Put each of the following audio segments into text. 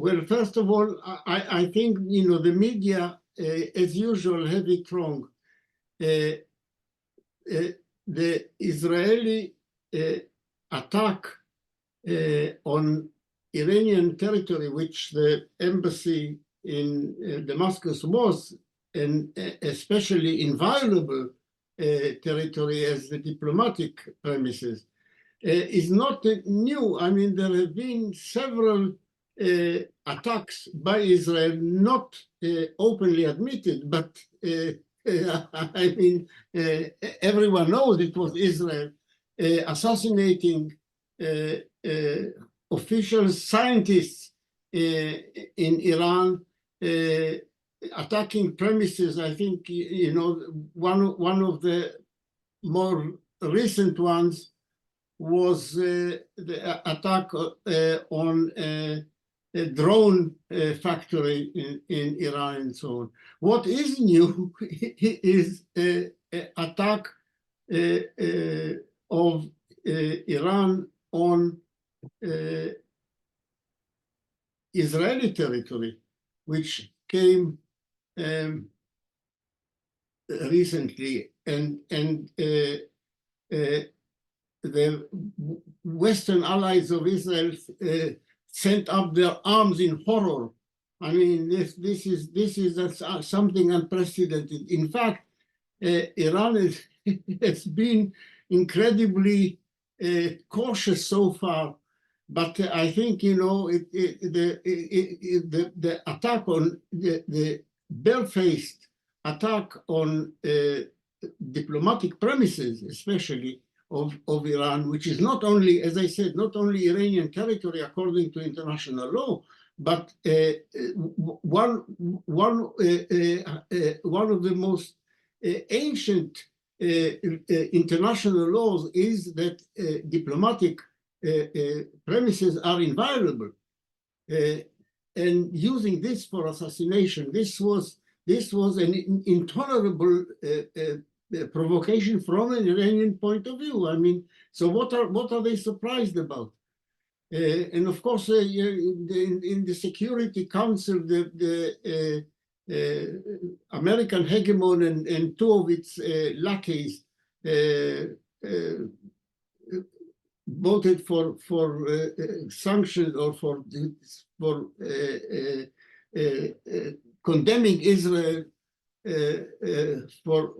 Well, first of all, I think, the media, as usual, have it wrong. The Israeli attack on Iranian territory, which the embassy in Damascus was, and especially inviolable territory as the diplomatic premises, is not new. I mean, there have been several attacks by Israel, not openly admitted, but I mean, everyone knows it was Israel assassinating officials, scientists in Iran, attacking premises. I think, one of the more recent ones was the attack on a drone factory in Iran and so on. What is new is an attack of Iran on Israeli territory, which came recently, and the Western allies of Israel sent up their arms in horror. I mean, this is something unprecedented. In fact, Iran has been incredibly cautious so far, but I think, the attack on the barefaced attack on diplomatic premises, especially of Iran, which is not only, as I said, not only Iranian territory according to international law, but one of the most ancient international laws is that diplomatic premises are inviolable. And using this for assassination, this was an intolerable provocation from an Iranian point of view. I mean, so what are they surprised about? And of course, in the Security Council, the American hegemon and two of its lackeys voted for sanctions or for condemning Israel for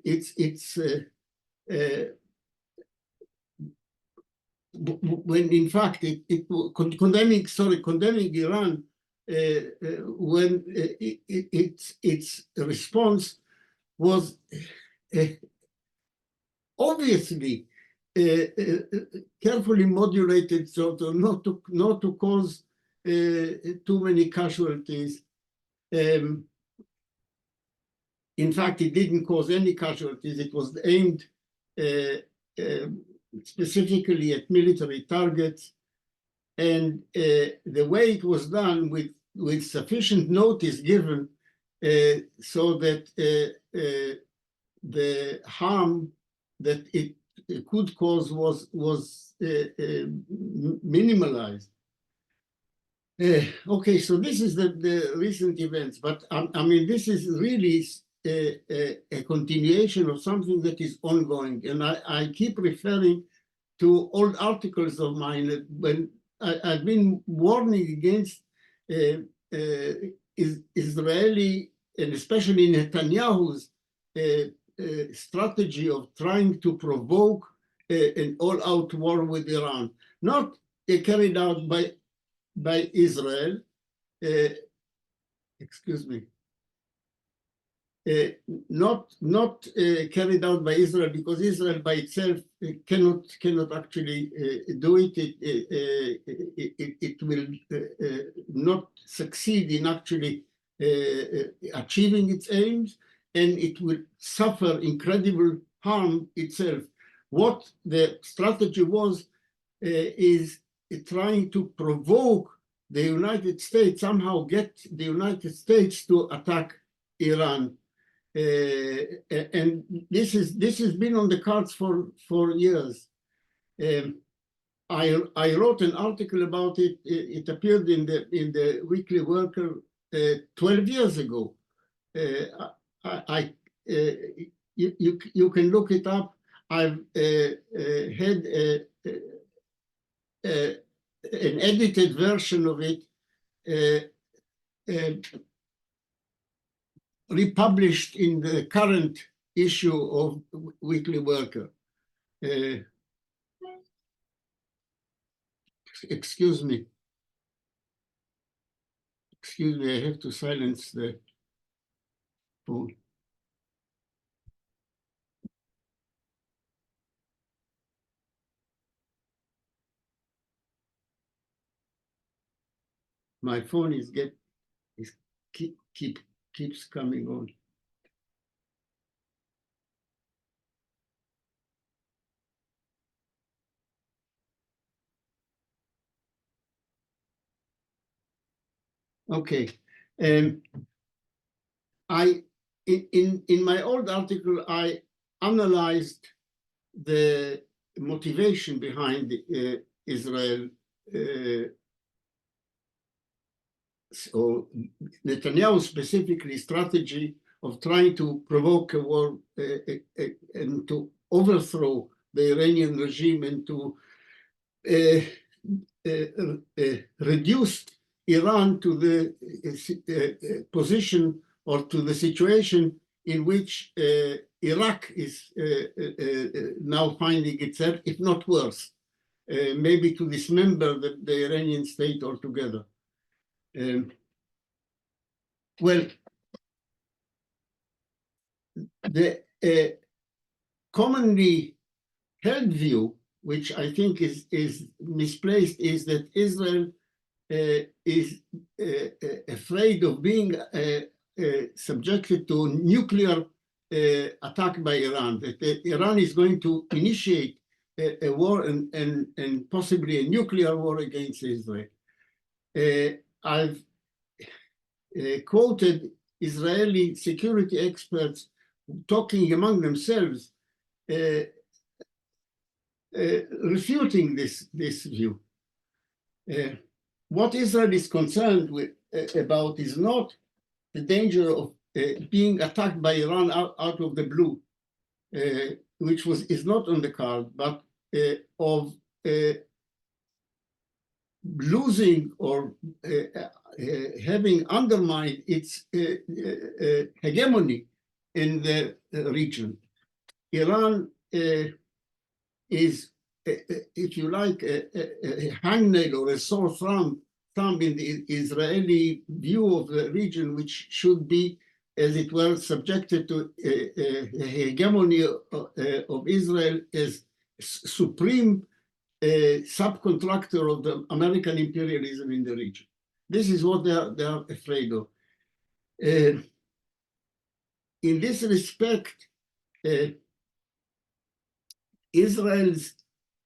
its when in fact it condemning Iran when its response was obviously carefully modulated, so not to cause too many casualties. In fact, it didn't cause any casualties. It was aimed specifically at military targets, and the way it was done with sufficient notice given so that the harm that it could cause was minimalized. Okay, so this is the recent events, but I mean, this is really a continuation of something that is ongoing. And I keep referring to old articles of mine when I've been warning against Israeli, and especially Netanyahu's strategy of trying to provoke an all-out war with Iran, not carried out by Israel, excuse me, not carried out by Israel, because Israel by itself cannot actually do it. It will not succeed in actually achieving its aims, and it will suffer incredible harm itself. What the strategy was is trying to provoke the United States, somehow get the United States to attack Iran. And this has been on the cards for years. I wrote an article about it. It appeared in the Weekly Worker 12 years ago. You can look it up. I've had an edited version of it republished in the current issue of Weekly Worker. Excuse me. Excuse me, I have to silence the phone. My phone keeps coming on. Okay. In my old article, I analyzed the motivation behind Israel or Netanyahu specifically strategy of trying to provoke a war and to overthrow the Iranian regime and to reduce Iran to the position or to the situation in which Iraq is now finding itself, if not worse, maybe to dismember the Iranian state altogether. Well, the commonly held view, which I think is misplaced, is that Israel is afraid of being subjected to nuclear attack by Iran, that Iran is going to initiate a war and possibly a nuclear war against Israel. I've quoted Israeli security experts talking among themselves, refuting this view. What Israel is concerned about is not the danger of being attacked by Iran out of the blue, which is not on the card, but of losing or having undermined its hegemony in the region. Iran is, if you like, a hangnail or a sore thumb in the Israeli view of the region, which should be, as it were, subjected to a hegemony of Israel as supreme subcontractor of the American imperialism in the region. This is what they are afraid of. In this respect, Israel's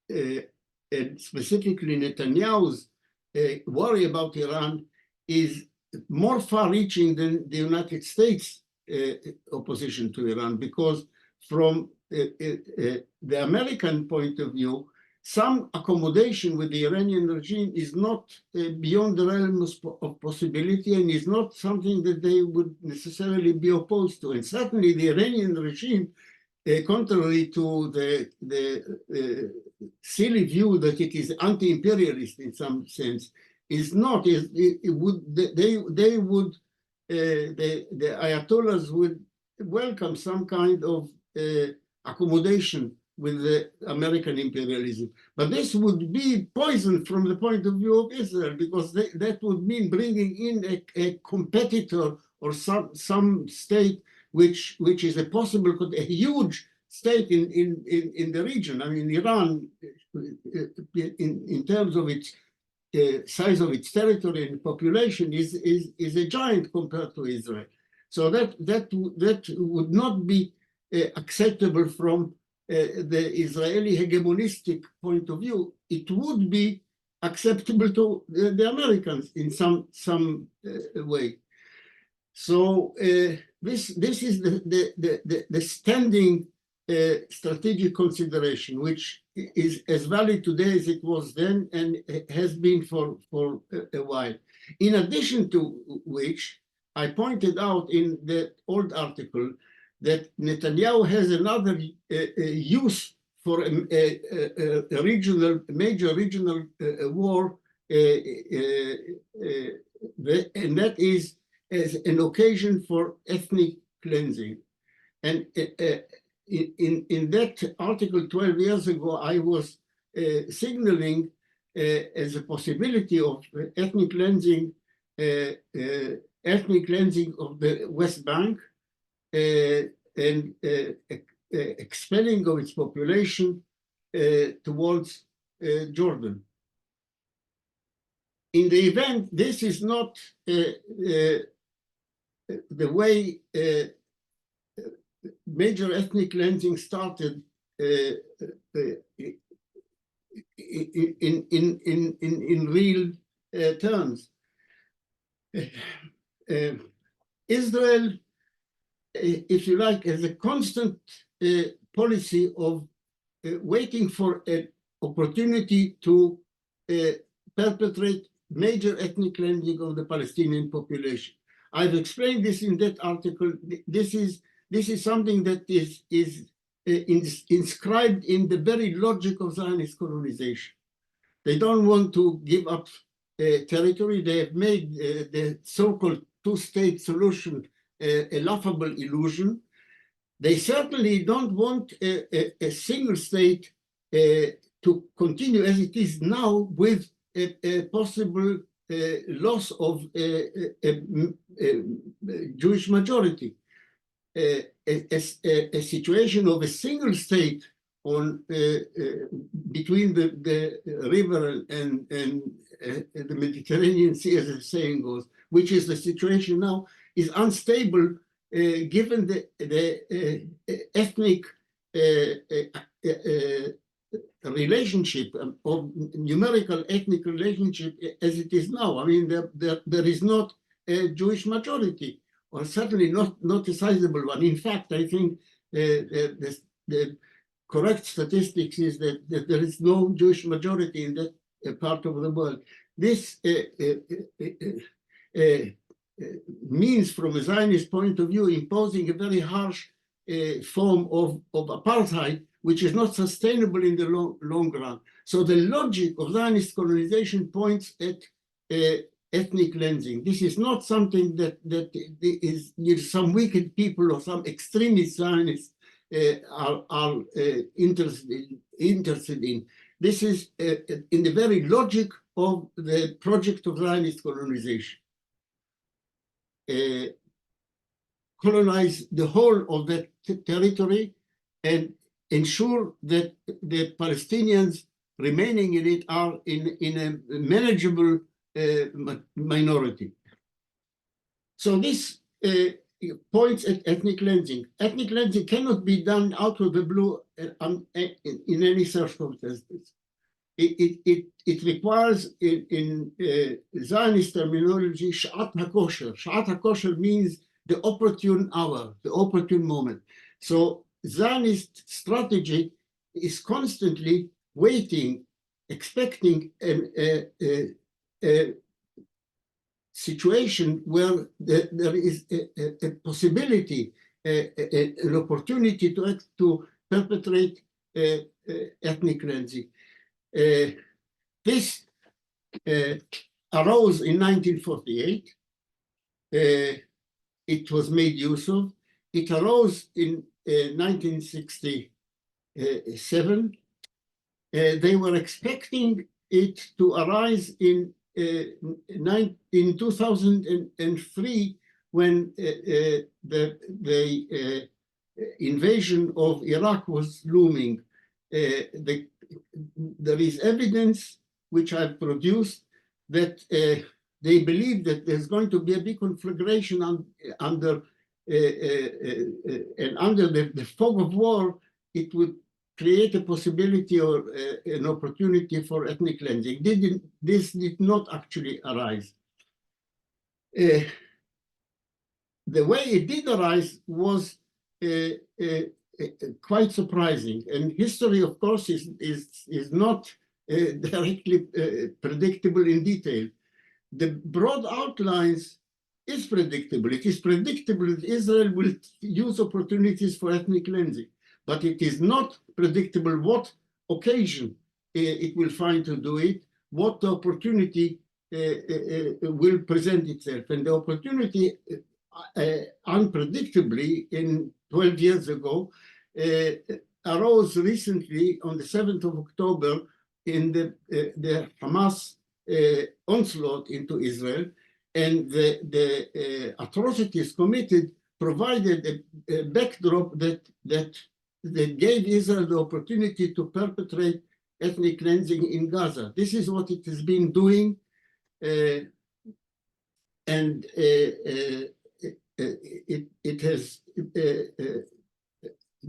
and specifically Netanyahu's worry about Iran is more far-reaching than the United States opposition to Iran, because from the American point of view, some accommodation with the Iranian regime is not beyond the realms of possibility and is not something that they would necessarily be opposed to. And certainly the Iranian regime, contrary to the silly view that it is anti-imperialist in some sense, is not. The Ayatollahs would welcome some kind of accommodation with the American imperialism. But this would be poison from the point of view of Israel, because that would mean bringing in a competitor or some state which is a possible, a huge state in the region. I mean, Iran, in terms of its size of its territory and population, is a giant compared to Israel. So that would not be acceptable from the Israeli hegemonistic point of view. It would be acceptable to the Americans in some way. So this is the standing strategic consideration, which is as valid today as it was then and has been for a while. In addition to which, I pointed out in the old article that Netanyahu has another use for a major regional war, and that is as an occasion for ethnic cleansing. And in that article 12 years ago, I was signaling as a possibility of ethnic cleansing of the West Bank and expelling of its population towards Jordan. In the event, this is not the way major ethnic cleansing started in real terms. Israel, if you like, has a constant policy of waiting for an opportunity to perpetrate major ethnic cleansing of the Palestinian population. I've explained this in that article. This is something that is inscribed in the very logic of Zionist colonization. They don't want to give up territory. They have made the so-called two-state solution a laughable illusion. They certainly don't want a single state to continue as it is now with a possible loss of a Jewish majority. A situation of a single state on between the river and the Mediterranean Sea, as the saying goes, which is the situation now, is unstable given the ethnic relationship of numerical ethnic relationship as it is now. I mean, there is not a Jewish majority, or certainly not a sizable one. In fact, I think the correct statistics is that there is no Jewish majority in that part of the world. This means, from a Zionist point of view, imposing a very harsh form of apartheid, which is not sustainable in the long run. So the logic of Zionist colonization points at ethnic cleansing. This is not something that is some wicked people or some extremist Zionists are interested in. This is in the very logic of the project of Zionist colonization. Colonize the whole of that territory and ensure that the Palestinians remaining in it are in a manageable minority. So this points at ethnic cleansing. Ethnic cleansing cannot be done out of the blue in any circumstances. It requires, in Zionist terminology, Sha'at HaKosher. Sha'at HaKosher means the opportune hour, the opportune moment. So Zionist strategy is constantly waiting, expecting a situation where there is a possibility, an opportunity to perpetrate ethnic cleansing. This arose in 1948. It was made use of. It arose in 1967. They were expecting it to arise in 2003 when the invasion of Iraq was looming. There is evidence which I've produced that they believe that there's going to be a big conflagration under the fog of war. It would create a possibility or an opportunity for ethnic cleansing. This did not actually arise. The way it did arise was quite surprising. And history, of course, is not directly predictable in detail. The broad outlines is predictable. It is predictable that Israel will use opportunities for ethnic cleansing, but it is not predictable what occasion it will find to do it, what the opportunity will present itself. And the opportunity, unpredictably, in 12 years ago, arose recently on the 7th of October in the Hamas onslaught into Israel, and the atrocities committed provided a backdrop that gave Israel the opportunity to perpetrate ethnic cleansing in Gaza. This is what it has been doing, and it has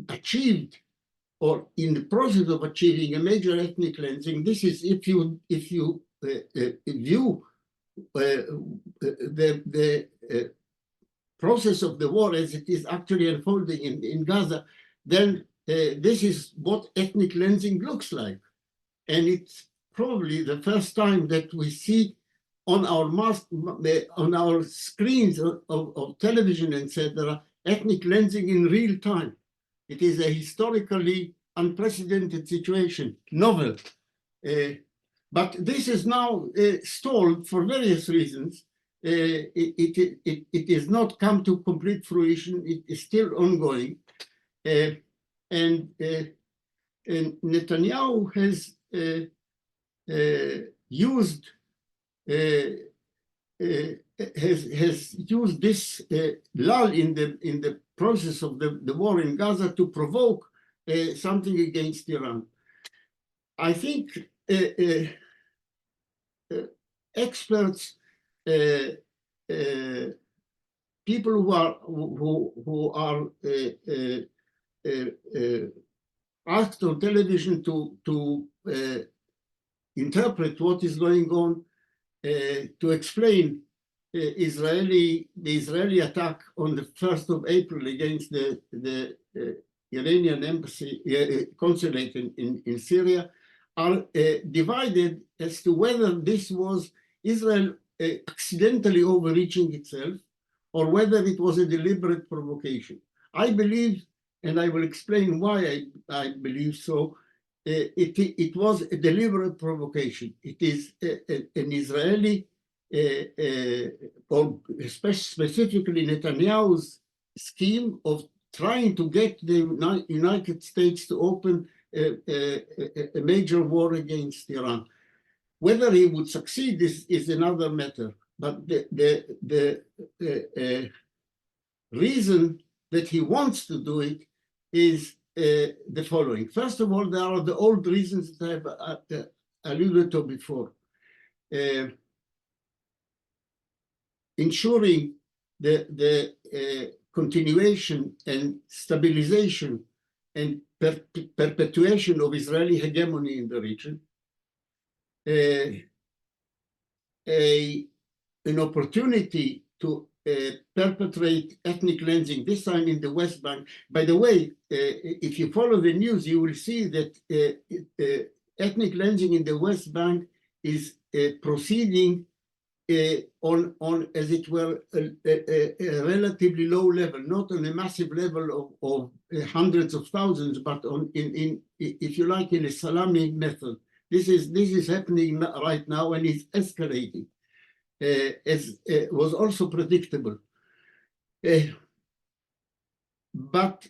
achieved, or in the process of achieving, a major ethnic cleansing. This is if you view the process of the war as it is actually unfolding in Gaza, then this is what ethnic cleansing looks like. And it's probably the first time that we see on our screens of television, etc., ethnic cleansing in real time. It is a historically unprecedented situation, novel. But this is now stalled for various reasons. It is not come to complete fruition. It is still ongoing. And Netanyahu has used this lull in the process of the war in Gaza to provoke something against Iran. I think experts, people who are asked on television to interpret what is going on, to explain the Israeli attack on the 1st of April against the Iranian embassy consulate in Syria, are divided as to whether this was Israel accidentally overreaching itself, or whether it was a deliberate provocation. I believe, and I will explain why I believe so, it was a deliberate provocation. It is an Israeli, or specifically Netanyahu's scheme of trying to get the United States to open a major war against Iran. Whether he would succeed is another matter. But the reason that he wants to do it is the following. First of all, there are the old reasons that I've alluded to before. Ensuring the continuation and stabilization and perpetuation of Israeli hegemony in the region. An opportunity to perpetrate ethnic cleansing, this time in the West Bank. By the way, if you follow the news, you will see that ethnic cleansing in the West Bank is proceeding on, as it were, a relatively low level, not on a massive level of hundreds of thousands, but on, if you like, in a salami method. This is happening right now, and it's escalating, as was also predictable. But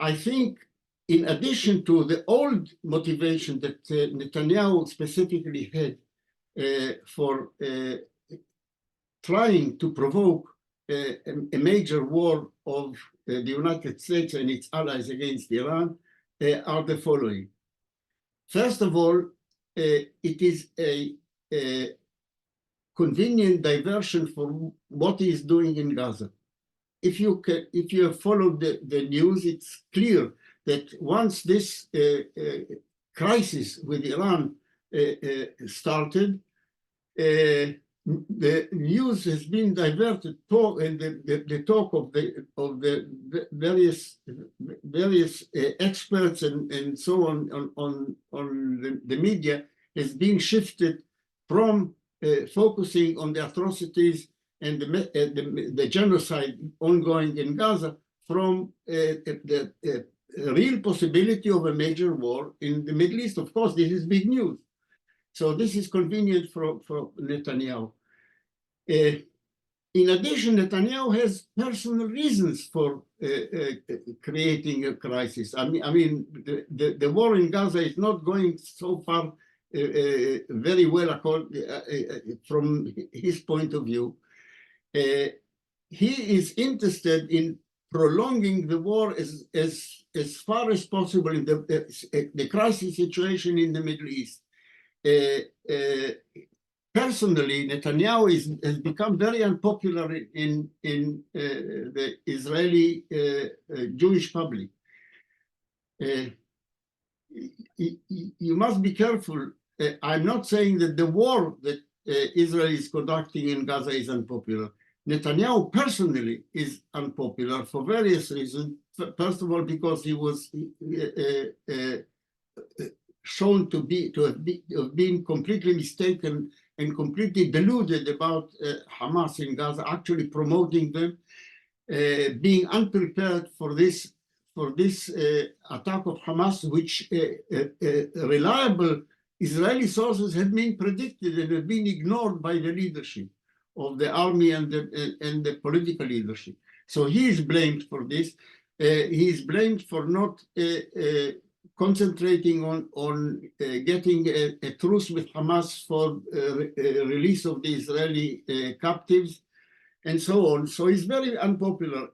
I think, in addition to the old motivation that Netanyahu specifically had for trying to provoke a major war of the United States and its allies against Iran, are the following. First of all, it is a convenient diversion for what he is doing in Gaza. If you have followed the news, it's clear that once this crisis with Iran started, the news has been diverted to, and the talk of the various experts and so on the media has been shifted from focusing on the atrocities and the genocide ongoing in Gaza from the real possibility of a major war in the Middle East. Of course, this is big news. So this is convenient for Netanyahu. In addition, Netanyahu has personal reasons for creating a crisis. I mean, the war in Gaza is not going so far very well from his point of view. He is interested in prolonging the war as far as possible in the crisis situation in the Middle East. Personally, Netanyahu has become very unpopular in the Israeli Jewish public. You must be careful. I'm not saying that the war that Israel is conducting in Gaza is unpopular. Netanyahu personally is unpopular for various reasons. First of all, because he was shown to have been completely mistaken and completely deluded about Hamas in Gaza, actually promoting them, being unprepared for this attack of Hamas, which reliable Israeli sources had been predicted and have been ignored by the leadership of the army and the political leadership. So he is blamed for this. He is blamed for not concentrating on getting a truce with Hamas for release of the Israeli captives and so on. So he's very unpopular.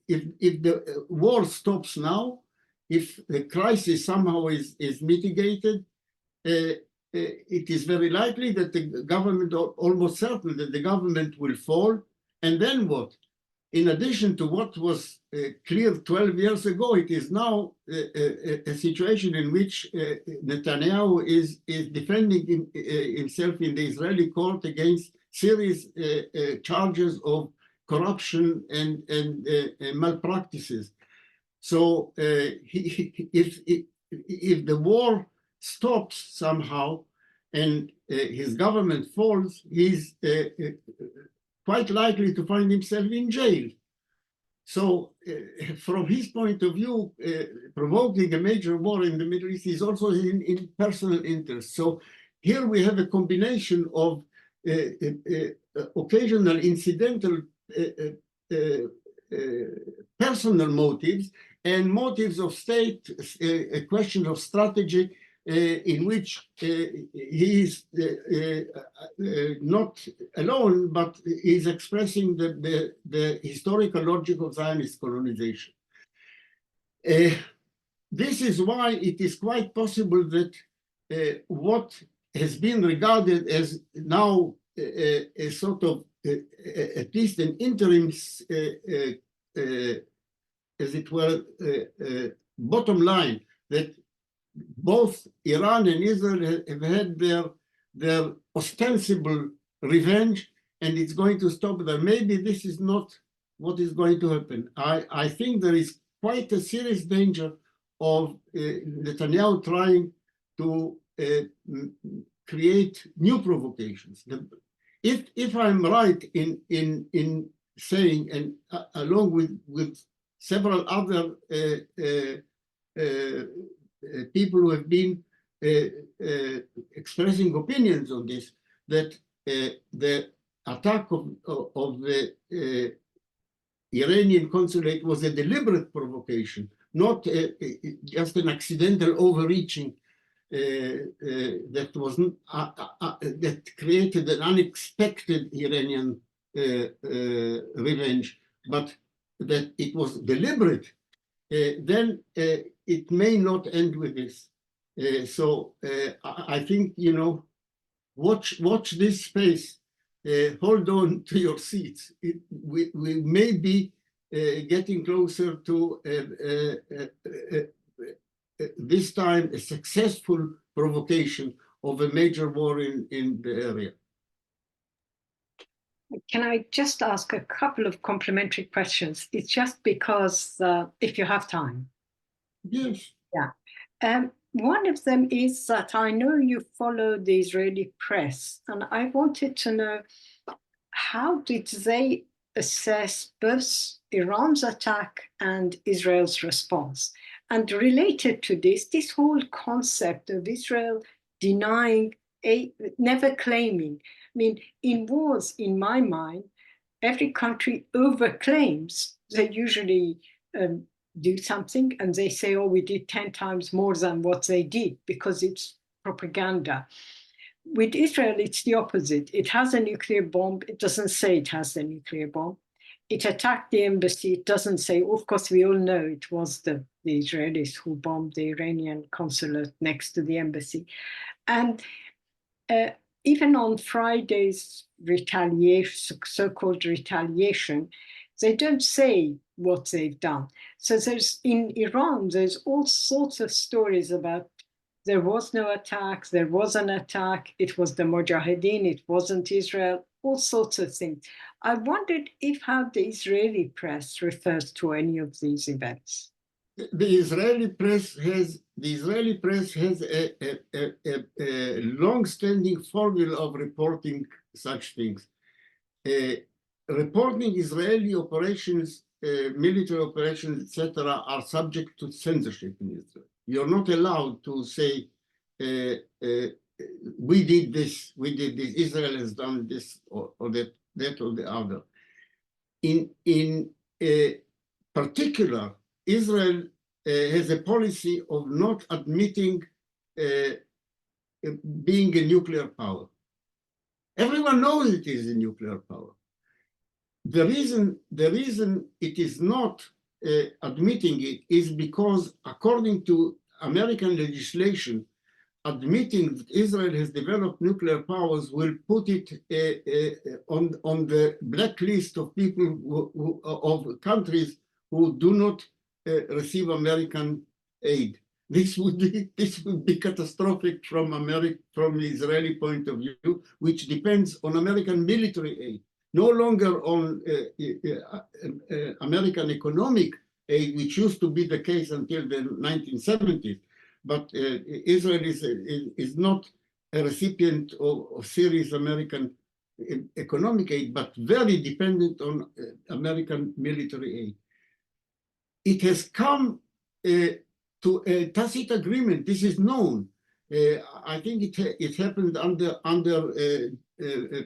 If the war stops now, if the crisis somehow is mitigated, it is very likely that the government, almost certain that the government will fall. And then what? In addition to what was clear 12 years ago, it is now a situation in which Netanyahu is defending himself in the Israeli court against serious charges of corruption and malpractices. So if the war stops somehow and his government falls, he's quite likely to find himself in jail. So from his point of view, provoking a major war in the Middle East is also in personal interest. So here we have a combination of occasional incidental personal motives and motives of state, a question of strategy in which he is not alone, but is expressing the historical logic of Zionist colonization. This is why it is quite possible that what has been regarded as now a sort of at least an interim, as it were, bottom line, that both Iran and Israel have had their ostensible revenge, and it's going to stop there. Maybe this is not what is going to happen. I think there is quite a serious danger of Netanyahu trying to create new provocations. If I'm right in saying, and along with several other people who have been expressing opinions on this, that the attack of the Iranian consulate was a deliberate provocation, not just an accidental overreaching that wasn't that created an unexpected Iranian revenge, but that it was deliberate. Then it may not end with this. So I think, you know, watch this space. Hold on to your seats. We may be getting closer to this time a successful provocation of a major war in the area. Can I just ask a couple of complementary questions? It's just because if you have time. Yes. Yeah. One of them is that I know you follow the Israeli press, and I wanted to know, how did they assess both Iran's attack and Israel's response? And related to this whole concept of Israel denying, never claiming. I mean, in wars, in my mind, every country overclaims. They usually do something and they say, oh, we did 10 times more than what they did, because it's propaganda. With Israel, it's the opposite. It has a nuclear bomb. It doesn't say it has a nuclear bomb. It attacked the embassy. It doesn't say, of course, we all know it was the Israelis who bombed the Iranian consulate next to the embassy. And even on Friday's retaliation, so-called retaliation, they don't say what they've done. So in Iran, there's all sorts of stories about there was no attack, there was an attack, it was the Mujahideen, it wasn't Israel, all sorts of things. I wondered how the Israeli press refers to any of these events. The Israeli press has a long-standing formula of reporting such things. Reporting Israeli operations, military operations, etc., are subject to censorship in Israel. You're not allowed to say, we did this, Israel has done this, or that or the other. In particular, Israel has a policy of not admitting being a nuclear power. Everyone knows it is a nuclear power. The reason it is not admitting it is because, according to American legislation, admitting that Israel has developed nuclear powers will put it on the blacklist of people of countries who do not receive American aid. This would be catastrophic from the Israeli point of view, which depends on American military aid, no longer on American economic aid, which used to be the case until the 1970s. But Israel is not a recipient of serious American economic aid, but very dependent on American military aid. It has come to a tacit agreement. This is known. I think it happened under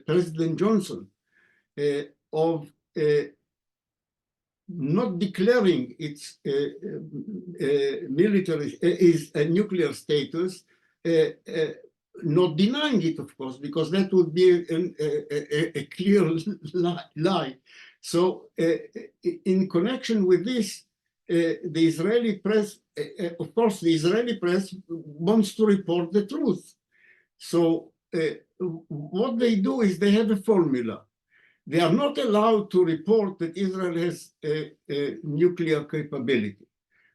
President Johnson, of not declaring its military nuclear status, not denying it, of course, because that would be a clear lie. So in connection with this, the Israeli press, of course, the Israeli press wants to report the truth. So what they do is they have a formula. They are not allowed to report that Israel has a nuclear capability.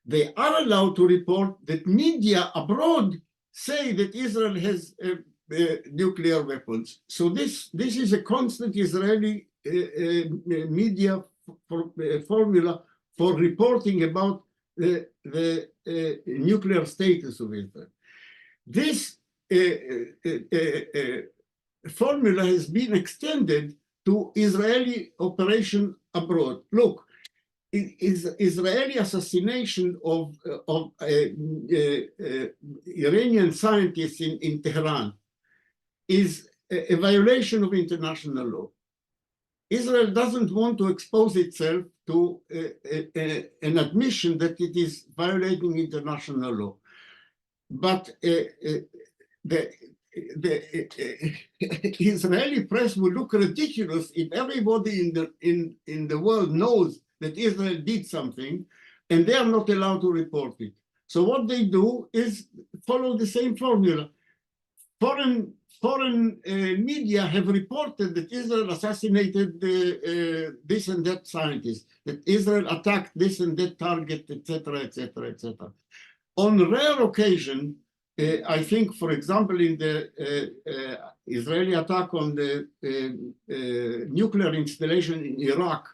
They are allowed to report that media abroad say that Israel has nuclear weapons. So this is a constant Israeli media formula for reporting about the nuclear status of Israel. This formula has been extended to Israeli operation abroad. Look, Israeli assassination of Iranian scientists in Tehran is a violation of international law. Israel doesn't want to expose itself to an admission that it is violating international law. But the Israeli press would look ridiculous if everybody in the world knows that Israel did something and they are not allowed to report it. So what they do is follow the same formula. Foreign media have reported that Israel assassinated this and that scientist, that Israel attacked this and that target, etc., etc., etc. On rare occasion, I think, for example, in the Israeli attack on the nuclear installation in Iraq,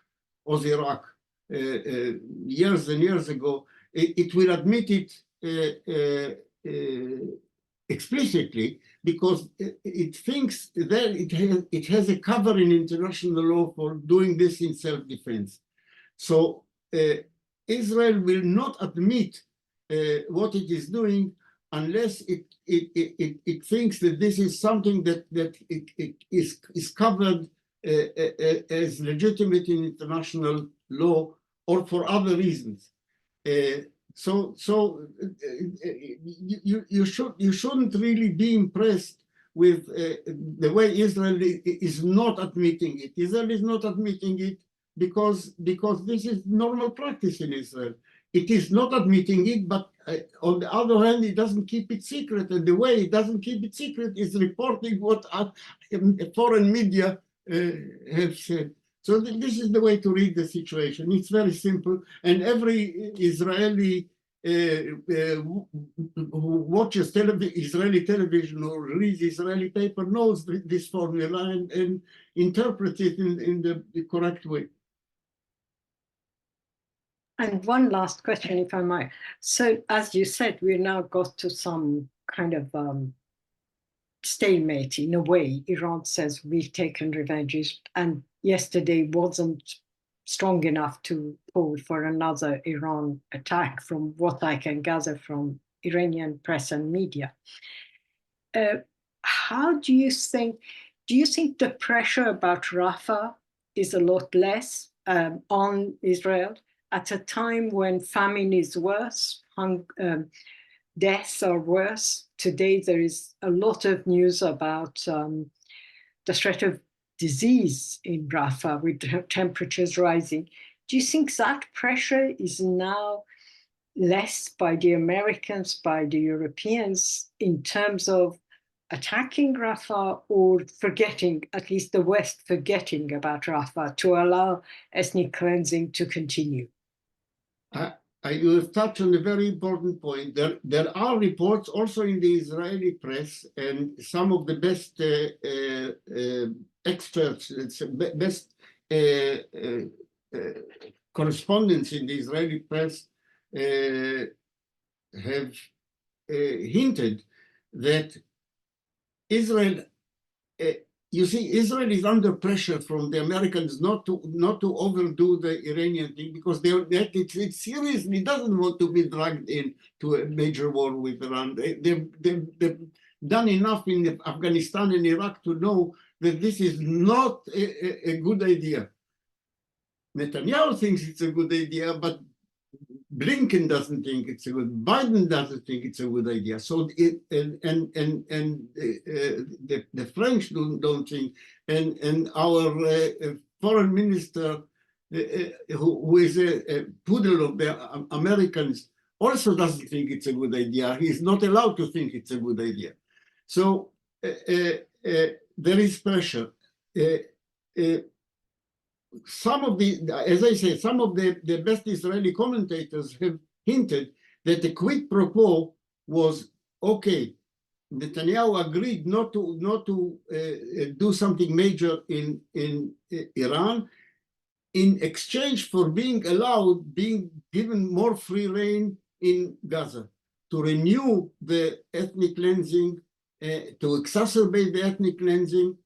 years and years ago, it will admit it explicitly, because it thinks that it has a cover in international law for doing this in self-defense. So Israel will not admit what it is doing unless it thinks that this is something that is covered as legitimate in international law or for other reasons. So you shouldn't really be impressed with the way Israel is not admitting it. Israel is not admitting it because this is normal practice in Israel. It is not admitting it, but on the other hand, it doesn't keep it secret. And the way it doesn't keep it secret is reporting what foreign media have said. So this is the way to read the situation. It's very simple. And every Israeli who watches Israeli television or reads Israeli paper knows this formula and interprets it in the correct way. And one last question, if I might. So, as you said, we now got to some kind of stalemate in a way. Iran says we've taken revenge, and yesterday wasn't strong enough to call for another Iran attack, from what I can gather from Iranian press and media. How do you think the pressure about Rafah is a lot less on Israel at a time when famine is worse, deaths are worse? Today there is a lot of news about the threat of disease in Rafah with temperatures rising. Do you think that pressure is now less by the Americans, by the Europeans, in terms of attacking Rafah, or forgetting, at least the West forgetting about Rafah, to allow ethnic cleansing to continue? You have touched on a very important point. There are reports also in the Israeli press, and some of the best experts, best correspondents in the Israeli press have hinted that Israel, you see, Israel is under pressure from the Americans not to overdo the Iranian thing, because it seriously doesn't want to be dragged into a major war with Iran. They've done enough in Afghanistan and Iraq to know that this is not a good idea. Netanyahu thinks it's a good idea, but Blinken doesn't think it's a good. Biden doesn't think it's a good idea. So the French don't think, and our foreign minister, who is a poodle of the Americans, also doesn't think it's a good idea. He's not allowed to think it's a good idea. So there is pressure. Some of the, as I say, some of the best Israeli commentators have hinted that the quid pro quo was, okay, Netanyahu agreed not to do something major in Iran in exchange for being given more free rein in Gaza, to renew the ethnic cleansing, to exacerbate the ethnic cleansing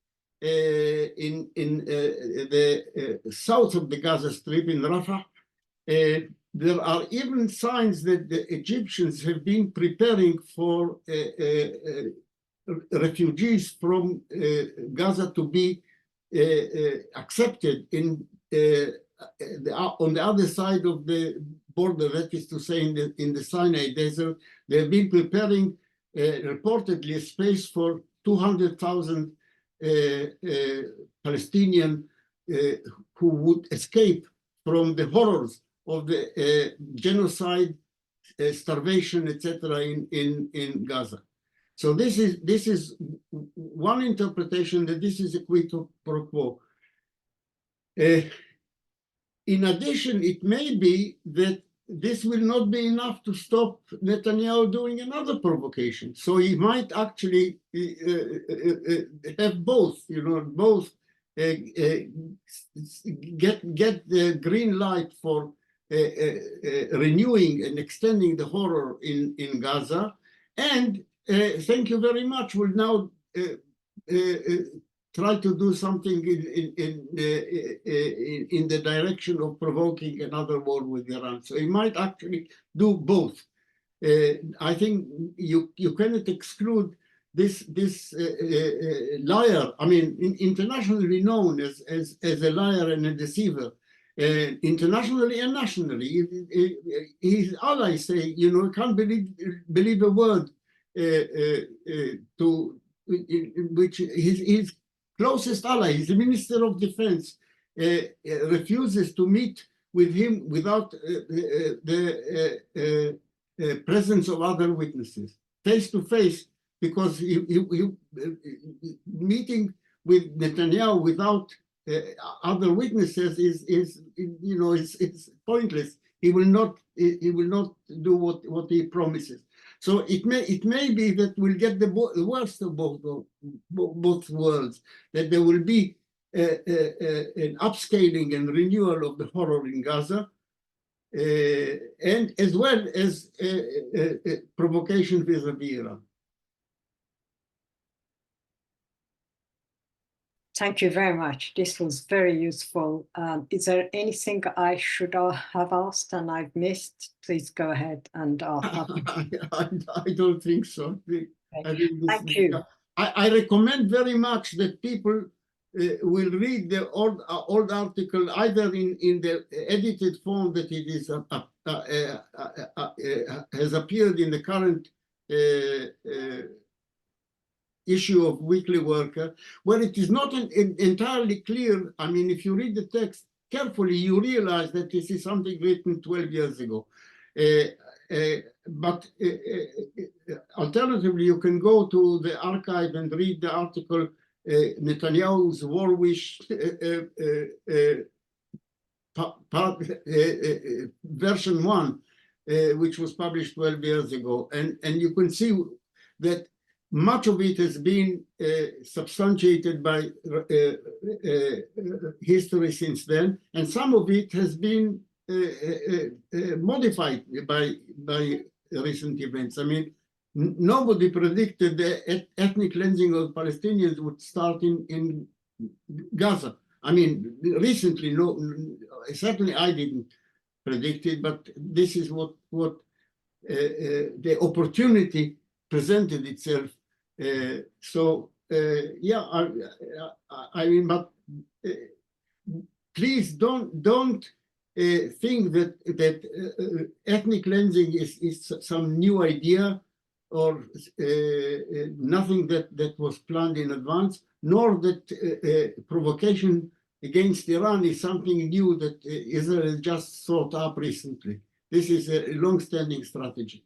in the south of the Gaza Strip, in Rafah. There are even signs that the Egyptians have been preparing for refugees from Gaza to be accepted on the other side of the border, that is to say in the Sinai Desert. They have been preparing reportedly a space for 200,000 Palestinian who would escape from the horrors of the genocide, starvation, etc. in Gaza. So this is one interpretation, that this is a quid pro quo. In addition, it may be that this will not be enough to stop Netanyahu doing another provocation. So he might actually have both, both get the green light for renewing and extending the horror in Gaza, and thank you very much, will now try to do something in the direction of provoking another war with Iran. So he might actually do both. I think you cannot exclude this liar. I mean, internationally known as a liar and a deceiver, internationally and nationally. His allies say, can't believe a word to which his closest ally, his Minister of Defense, refuses to meet with him without the presence of other witnesses, face to face, because meeting with Netanyahu without other witnesses is pointless. He will not do what he promises. So it may be that we'll get the worst of both worlds, that there will be an upscaling and renewal of the horror in Gaza, and as well as provocation vis-a-vis Iran. Thank you very much. This was very useful. Is there anything I should have asked and I've missed? Please go ahead and ask. I don't think so. Thank you. I recommend very much that people will read the old article, either in the edited form that it is has appeared in the current issue of Weekly Worker, where it is not entirely clear. I mean, if you read the text carefully, you realize that this is something written 12 years ago. But alternatively, you can go to the archive and read the article, Netanyahu's War Wish, version 1, which was published 12 years ago. And you can see that much of it has been substantiated by history since then, and some of it has been modified by recent events. I mean, nobody predicted the ethnic cleansing of Palestinians would start in Gaza. I mean, recently, no, certainly I didn't predict it, but this is what the opportunity presented itself. Yeah, I mean, but please don't think that ethnic cleansing is some new idea or nothing that was planned in advance, nor that provocation against Iran is something new that Israel has just thought up recently. This is a long-standing strategy.